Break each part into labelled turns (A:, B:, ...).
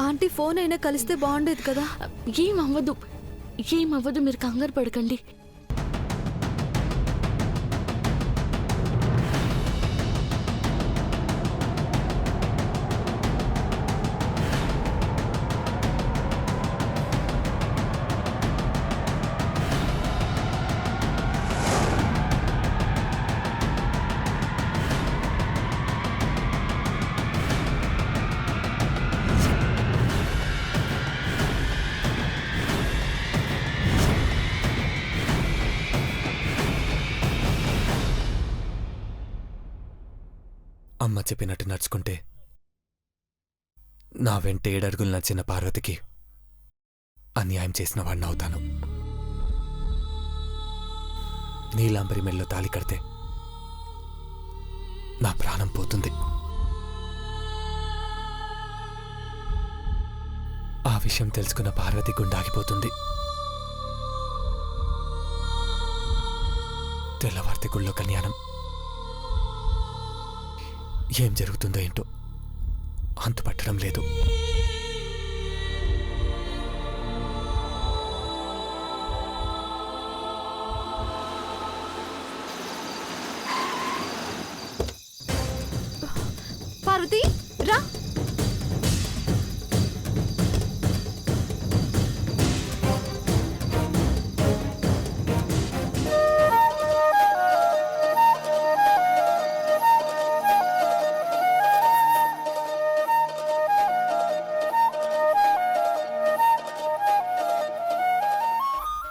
A: Aunty phone అయినా కలిస్తే బాగుండేది కదా.
B: ఏమవ్వదు, మీరు కంగారు పడకండి.
C: అమ్మ చెప్పినట్టు నడుచుకుంటే నా వెంట 7 అడుగులు నడిచిన పార్వతికి అన్యాయం చేసిన వాడిని అవుతాను. నీలాంబరి మెల్లో తాళి కడితే నా ప్రాణం పోతుంది. ఆ విషయం తెలుసుకున్న పార్వతి గుండాగిపోతుంది. తెల్లవార్తి గుళ్ళో కళ్యాణం. ఏం జరుగుతుందో ఏంటో అంతుపట్టడం లేదు.
A: పార్వతి రా.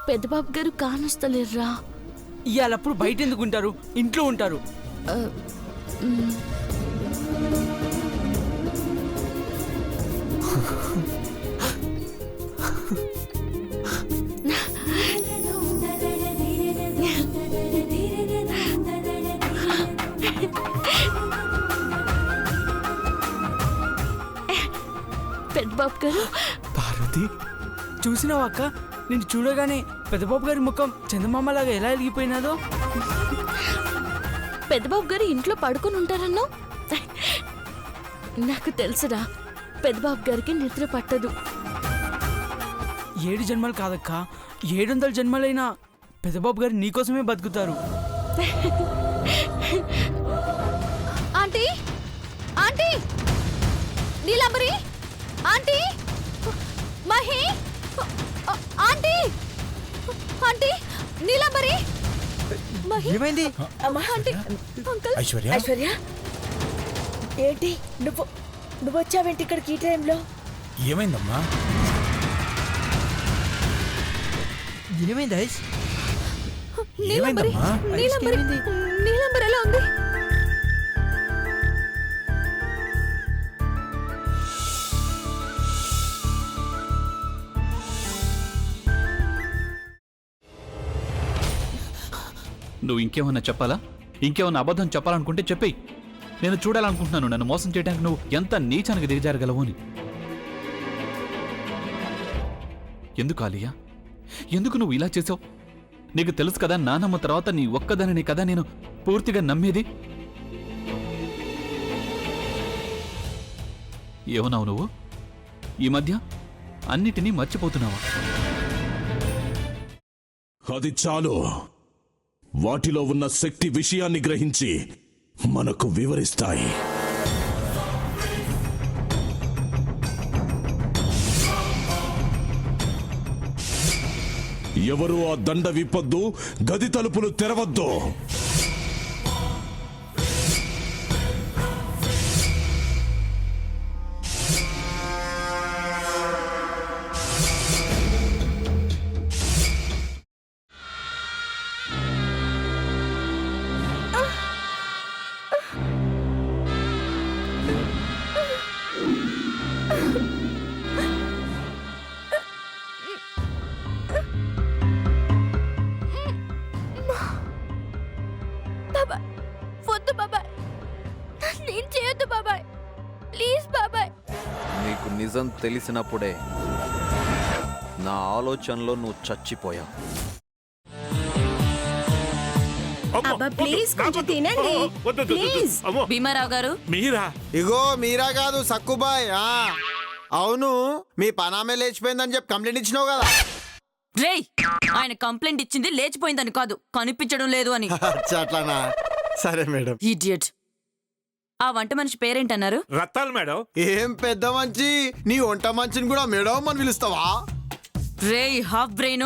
B: పెద్దబాబు గారు కానొస్తలేర్రా.
D: ఇవాళప్పుడు బయట ఎందుకు ఉంటారు, ఇంట్లో ఉంటారు.
B: పెద్దబాబు గారు.
C: పార్వతి
D: చూసినావా అక్క, నేను చూడగానే పెద్దబాబు గారి ముఖం చందమామలాగా ఎలా ఎలిగిపోయినాదో.
B: పెద్దబాబు గారు ఇంట్లో పడుకొని ఉంటారన్నో. నాకు తెలుసురా, పెద్దబాబు గారికి నిద్ర పట్టదు.
D: 7 జన్మలు కాదక్క, 700 జన్మలైనా పెద్దబాబు గారు నీకోసమే బతుకుతారు.
A: Aunty, aunty, Neelambari, aunty, Mahi, aunty, aunty, Neelambari, Mahi.
E: ఏమైంది?
A: Aunty, uncle.
E: ఐశ్వర్య,
F: ఐశ్వర్య, ఏంటి నువ్వు వచ్చావేంటి ఇక్కడికి ఈ టైంలో?
E: ఏమైందమ్మా? ఏమైంది ఐష్?
A: నీలాంబరి, నీలాంబరి, నీలాంబరి ఎలా ఉంది?
G: నువ్వు ఇంకేమన్నా చెప్పాలా? ఇంకేమన్నా అబద్ధం చెప్పాలనుకుంటే చెప్పేయి. నేను చూడాలనుకుంటున్నాను నన్ను మోసం చేయడానికి నువ్వు ఎంత నీచానికి దిగజారగలవు అని. ఎందుకు ఆలియా, ఎందుకు నువ్వు ఇలా చేసావు? నీకు తెలుసు కదా నానమ్మ తర్వాత నీ ఒక్కదానిని కదా నేను పూర్తిగా నమ్మేది. ఏమన్నావు నువ్వు? ఈ మధ్య అన్నిటినీ మర్చిపోతున్నావా?
H: అది చాలు. వాటిలో ఉన్న శక్తి విషయాన్ని గ్రహించి మనకు వివరిస్తాయి. ఎవరు ఆ దండ విప్పొద్దు, గది తలుపులు తెరవద్దు.
I: నీకు నిజం తెలిసినప్పుడే నా ఆలోచనలో నువ్వు చచ్చిపోయావు.
F: ప్లీజ్ కొంచెం తినండి.
J: భీమారావు గారు
E: మీరా? ఇగో మీరా కాదు సక్కుబాయ్.
J: అవును మీ పనామే లేచిపోయిందని చెప్పి కంప్లైంట్ ఇచ్చినావు కదా.
K: రేయ్ ఆయన కంప్లైంట్ ఇచ్చింది లేచిపోయిందని కాదు, కనిపించడం లేదు అని.
J: అచ్చా, అట్లానా? సరే మేడం.
K: ఇడియట్. ఆ వంట మనిషి పేరేంటన్నారు?
H: రత్తాలు మేడం.
J: ఏం పెద్ద మంచి, నీ వంట మంచిని కూడా మేడం అని పిలుస్తావా?
K: రేయ్ హాఫ్ బ్రెయిన్,